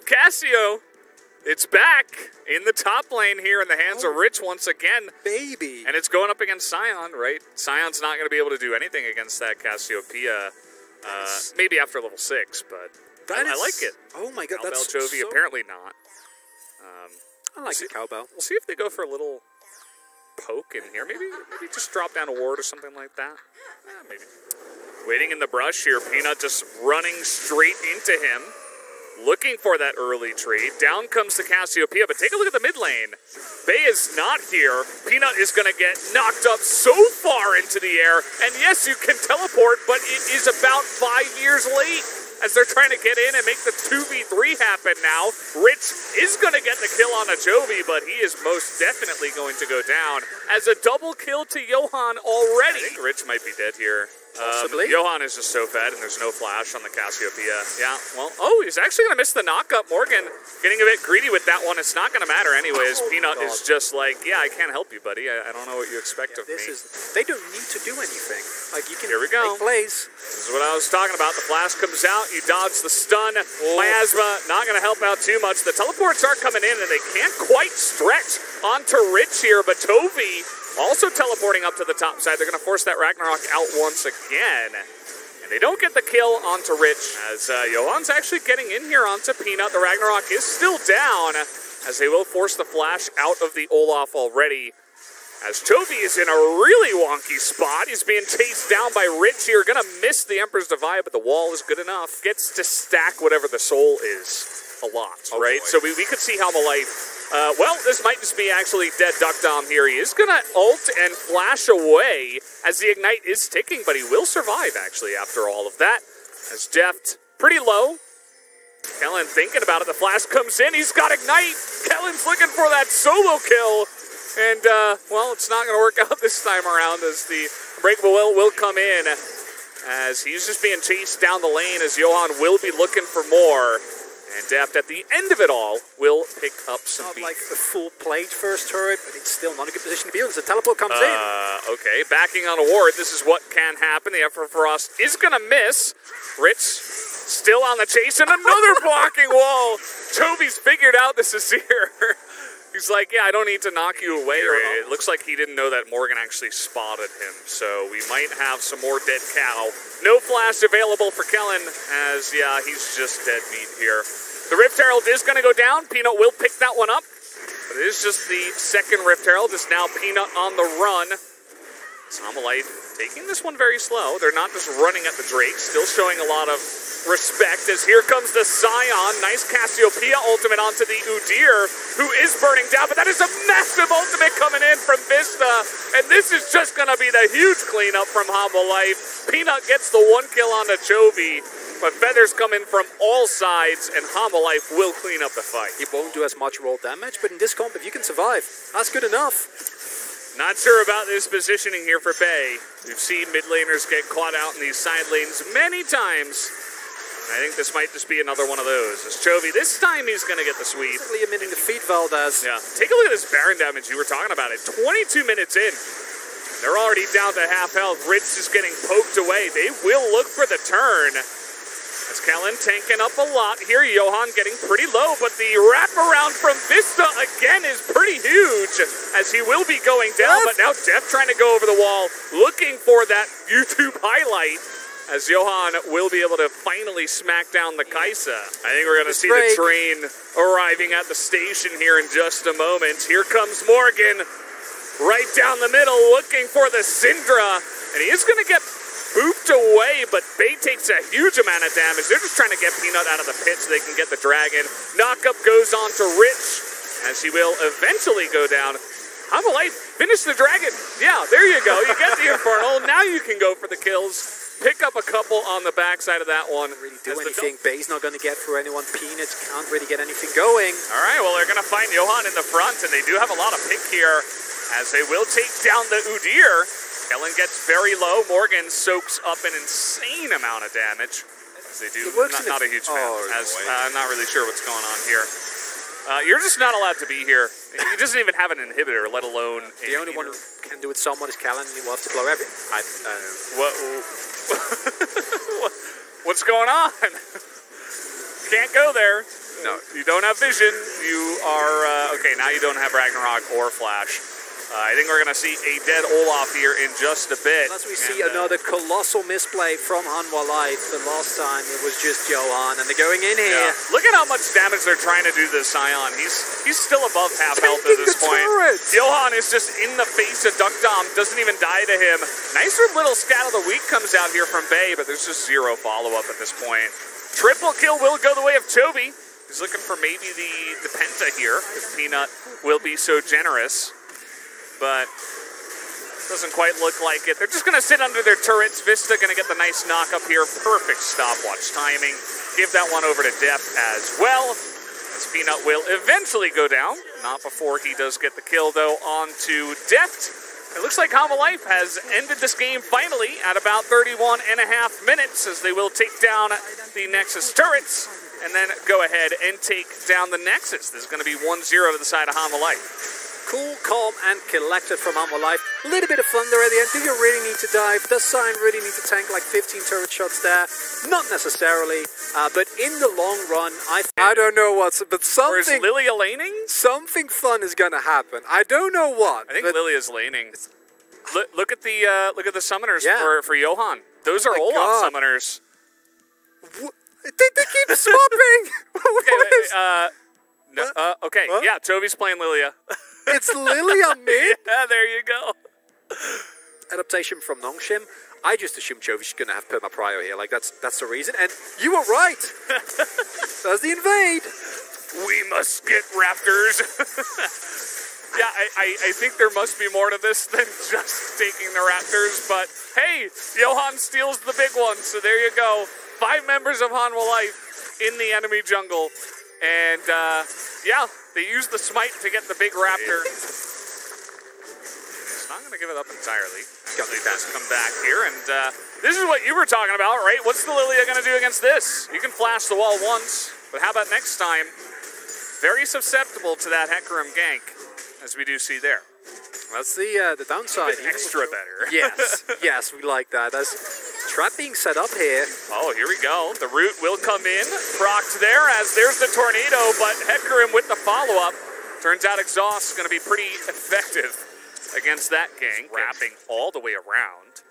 Cassio, it's back in the top lane here in the hands of Rich once again. Baby. And it's going up against Sion, right? Sion's not going to be able to do anything against that Cassiopeia. Maybe after level 6, but I like it. Oh my god, that's Chovy, so... apparently not. I like the cowbell. We'll see if they go for a little poke in here. Maybe just drop down a ward or something like that. Maybe. Waiting in the brush here. Peanut just running straight into him. Looking for that early trade. Down comes the Cassiopeia, but take a look at the mid lane. Bay is not here. Peanut is going to get knocked up so far into the air. And yes, you can teleport, but it is about 5 years late as they're trying to get in and make the 2v3 happen now. Rich is going to get the kill on a Chovy, but he is most definitely going to go down as a double kill to Johan already. I think Rich might be dead here. Johan is just so fed, and there's no flash on the Cassiopeia. Yeah, well, he's actually going to miss the knockup. Morgan getting a bit greedy with that one. It's not going to matter anyways. Peanut is just like, yeah, I can't help you, buddy. I don't know what you expect of me. They don't need to do anything. Like, you can Here we go. make plays. This is what I was talking about. The flash comes out. You dodge the stun. Miasma not going to help out too much. The teleports are coming in, and they can't quite stretch onto Rich here, but Chovy also teleporting up to the top side. They're going to force that Ragnarok out once again. And they don't get the kill onto Rich, as Johan's actually getting in here onto Peanut. The Ragnarok is still down, as they will force the flash out of the Olaf already. As Chovy is in a really wonky spot. He's being chased down by Rich here. Going to miss the Emperor's Divide, but the wall is good enough. Gets to stack whatever the soul is a lot, right? Boy. So we could see how Life... well, this might just be actually dead Duck Dom here. He is going to ult and flash away as the Ignite is ticking, but he will survive, actually, after all of that. As Deft, pretty low. Kellen thinking about it. The flash comes in. He's got Ignite. Kellen's looking for that solo kill. And, well, it's not going to work out this time around as the Unbreakable will come in. As he's just being chased down the lane as Johan will be looking for more. And Deft, at the end of it all, will pick up some beef. Not like a full plate first turret, but it's still not a good position to be in as the teleport comes in. Okay, backing on a ward. This is what can happen. The Emperor Frost is going to miss. Rich still on the chase, and another blocking wall. Chovy's figured out this is here. He's like, yeah, I don't need to knock you away. It looks like he didn't know that Morgan actually spotted him. So we might have some more dead cow. No flash available for Kellen, as, yeah, he's just dead meat here. The Rift Herald is going to go down. Peanut will pick that one up. But it is just the second Rift Herald. It's now Peanut on the run. Life taking this one very slow. They're not just running at the Drake. Still showing a lot of respect as here comes the Sion. Nice Cassiopeia ultimate onto the Udyr, who is burning down. But that is a massive ultimate coming in from Vista. And this is just going to be the huge cleanup from Life. Peanut gets the one kill onto Chovy. But feathers come in from all sides, and Life will clean up the fight. He won't do as much roll damage, but in this comp, if you can survive, that's good enough. Not sure about this positioning here for Bay. We've seen mid laners get caught out in these side lanes many times. And I think this might just be another one of those. As Chovy, this time he's going to get the sweep. Basically emitting defeat, Valdez. Yeah. Take a look at this Baron damage you were talking about. 22 minutes in. They're already down to half health. Rich is getting poked away. They will look for the turn. As Kellen tanking up a lot here. Johan getting pretty low, but the wraparound from Vista again is pretty huge as he will be going down. But now Deft trying to go over the wall, looking for that YouTube highlight as Johan will be able to finally smack down the Kaisa. I think we're going to see the train arriving at the station here in just a moment. Here comes Morgan right down the middle looking for the Syndra, and he is going to get booped away, but Bay takes a huge amount of damage. They're just trying to get Peanut out of the pit so they can get the dragon. Knockup goes on to Rich, as he will eventually go down. Life, finish the dragon. Yeah, there you go. You get the Infernal. Now you can go for the kills. Pick up a couple on the backside of that one. Really do anything. Bay's not going to get through anyone. Peanut can't really get anything going. All right, well, they're going to find Johan in the front, and they do have a lot of pick here, as they will take down the Udyr. Kellen gets very low. Morgan soaks up an insane amount of damage. As they do, not a huge fan. I'm not really sure what's going on here. You're just not allowed to be here. He doesn't even have an inhibitor, let alone the only one who can do it somewhat is Kellen, and he will have to blow everything. What's going on? Can't go there. No. You don't have vision. You are... okay, now you don't have Ragnarok or Flash. I think we're going to see a dead Olaf here in just a bit. Unless we see another colossal misplay from Hanwha Life. The last time it was just Johan, and they're going in here. Yeah. Look at how much damage they're trying to do to this Scion. He's still above half health at this point. Johan is just in the face of Duckdom, doesn't even die to him. Nicer little scat of the week comes out here from Bay, but there's just zero follow-up at this point. Triple kill will go the way of Chovy. He's looking for maybe the Penta here, if Peanut will be so generous. But doesn't quite look like it. They're just going to sit under their turrets. Vista going to get the nice knock up here. Perfect stopwatch timing. Give that one over to Death as well. As Peanut will eventually go down. Not before he does get the kill, though, onto Death. It looks like Hanwha Life has ended this game finally at about 31.5 minutes, as they will take down the Nexus turrets and then go ahead and take down the Nexus. This is going to be 1-0 to the side of Hanwha Life. Cool, calm, and collected from Hanwha Life. A little bit of fun there at the end. Do you really need to dive? Does Sion really need to tank like 15 turret shots there? Not necessarily, but in the long run, I don't know what's, but something... Or is Lillia laning? Something fun is going to happen. I don't know what. I think Lillia's laning. Look at the summoners for Johan. Those are Olaf summoners. They keep swapping. Okay, yeah, Chovy's playing Lillia. It's Lillia mid? Yeah, there you go. Adaptation from Nongshim. I just assumed Chovy's going to have perma prio here. Like, that's the reason. And you were right. That's the invade. We must get raptors. Yeah, I think there must be more to this than just taking the raptors. But, hey, Johan steals the big one. So there you go. 5 members of Hanwha Life in the enemy jungle. And, yeah, they use the smite to get the big raptor. It's not going to give it up entirely. They just come back here, and this is what you were talking about, right? What's the Lillia going to do against this? You can flash the wall once, but how about next time? Very susceptible to that Hecarim gank, as we do see there. That's the downside. Extra better. Yes, we like that. There's trap being set up here. Oh, here we go. The root will come in. Procced there as there's the tornado, but Hecarim with the follow-up. Turns out Exhaust is going to be pretty effective against that gank. Wrapping all the way around.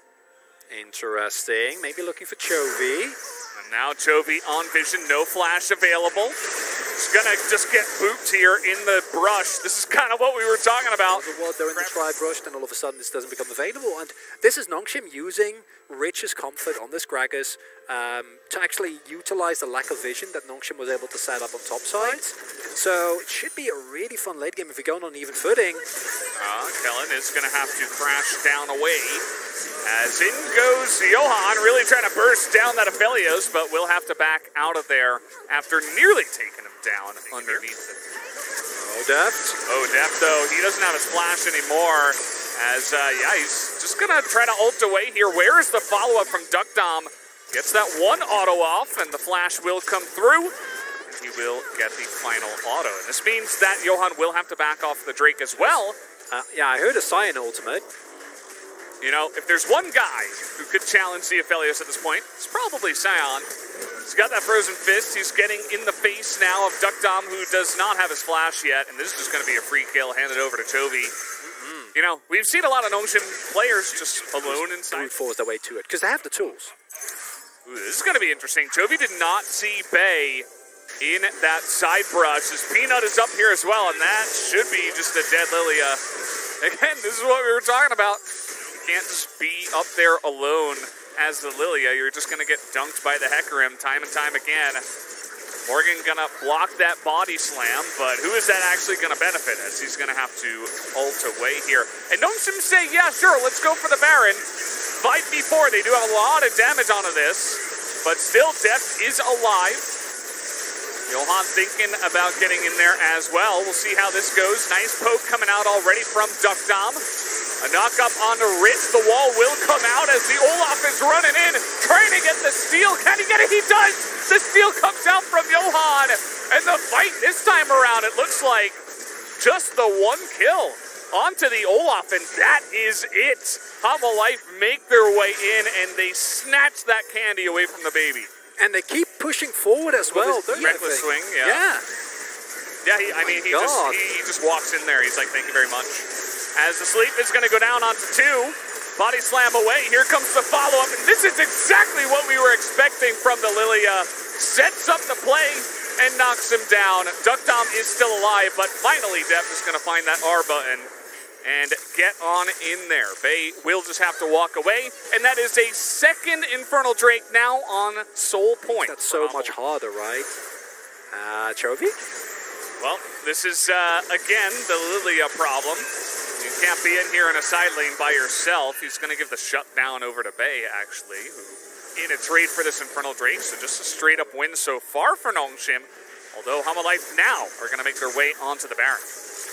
Interesting. Maybe looking for Chovy. And now Chovy on vision, no flash available. He's going to just get booped here in the brush. This is kind of what we were talking about. They're in the tri-brush, then all of a sudden this doesn't become available. And this is Nongshim using Rich's comfort on this Gragas to actually utilize the lack of vision that Nongshim was able to set up on top side. So it should be a really fun late game if we're going on even footing. Kellen is going to have to crash down away. As in goes Johan, really trying to burst down that Aphelios, but will have to back out of there after nearly taking him down underneath it. Deft, though, he doesn't have his flash anymore. As, yeah, he's just going to try to ult away here. Where is the follow-up from Duckdom? Gets that one auto off, and the flash will come through. He will get the final auto. And this means that Johan will have to back off the Drake as well. Yeah, I heard a Sion ultimate. You know, if there's one guy who could challenge the Aphelios at this point, it's probably Sion. He's got that frozen fist. He's getting in the face now of Duckdom, who does not have his flash yet. And this is just going to be a free kill handed over to Chovy. You know, we've seen a lot of Nongshim players just alone inside. Force their way to it, because they have the tools. Ooh, this is going to be interesting. Chovy did not see Bay in that side brush. His Peanut is up here as well, and that should be just a dead Lillia. Again, this is what we were talking about. Can't just be up there alone as the Lillia. You're just going to get dunked by the Hecarim time and time again. Morgan going to block that body slam, but who is that actually going to benefit, as he's going to have to ult away here. And Nongshim say, yeah, sure, let's go for the Baron. 5v4, they do have a lot of damage onto this, but still Death is alive. Johan thinking about getting in there as well. We'll see how this goes. Nice poke coming out already from Duckdom. A knock up onto Ritz. The wall will come out as the Olaf is running in, trying to get the steal. Can he get it? He does! The steal comes out from Johan. And the fight this time around, it looks like just the one kill onto the Olaf, and that is it. Hanwha Life make their way in, and they snatch that candy away from the baby. And they keep pushing forward as well. Reckless swing, yeah. Yeah, he just walks in there. He's like, thank you very much. As the sleep is going to go down onto 2. Body slam away. Here comes the follow-up. And this is exactly what we were expecting from the Lillia. Sets up the play and knocks him down. Duck Dom is still alive, but finally Def is going to find that R button and get on in there. Bay will just have to walk away, and that is a second Infernal Drake now on Soul Point. That's so much harder, right? Chovy? Well, this is, again, the Lillia problem. You can't be in here in a side lane by yourself. He's going to give the shutdown over to Bay, actually, who in a trade for this Infernal Drake, so just a straight-up win so far for Nongshim, although Hamalife now are going to make their way onto the Baron.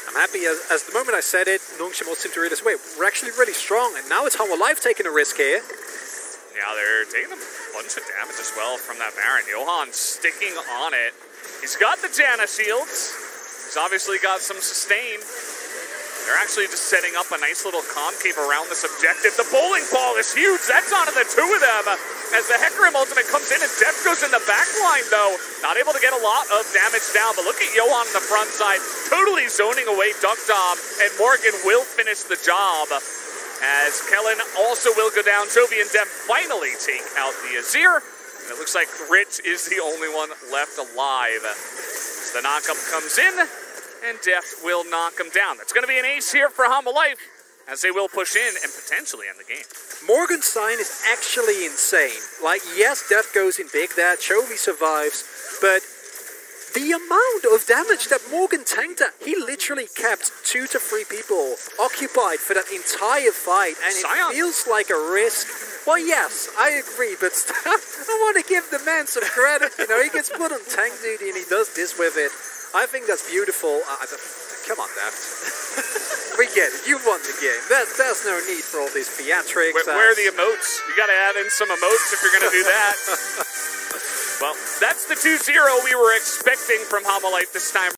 I'm happy as the moment I said it, Nongshim all seemed to realize, wait, we're actually really strong, and now it's Hamalife taking a risk here. Yeah, they're taking a bunch of damage as well from that Baron. Johan sticking on it. He's got the Janna shields. He's obviously got some sustain. They're actually just setting up a nice little concave around this objective. The bowling ball is huge. That's onto the 2 of them. As the Hecarim ultimate comes in and Def goes in the back line, though. Not able to get a lot of damage down. But look at Johan on the front side. Totally zoning away Duck Dom. And Morgan will finish the job. As Kellen also will go down. Chovy and Def finally take out the Azir. And it looks like Rich is the only one left alive. As the knockup comes in. And Def will knock him down. That's going to be an ace here for Hamalife, as they will push in and potentially end the game. Morgan's sign is actually insane. Like, yes, Def goes in big there, Chovy survives, but the amount of damage that Morgan tanked at, he literally kept 2 to 3 people occupied for that entire fight, and it feels like a risk. Well, yes, I agree, but I want to give the man some credit. You know, he gets put on tank duty and he does this with it. I think that's beautiful. Come on, Daft. We get it. You won the game. There's no need for all these theatrics. Where are the emotes? You got to add in some emotes if you're going to do that. Well, that's the 2-0 we were expecting from Hamalife this time.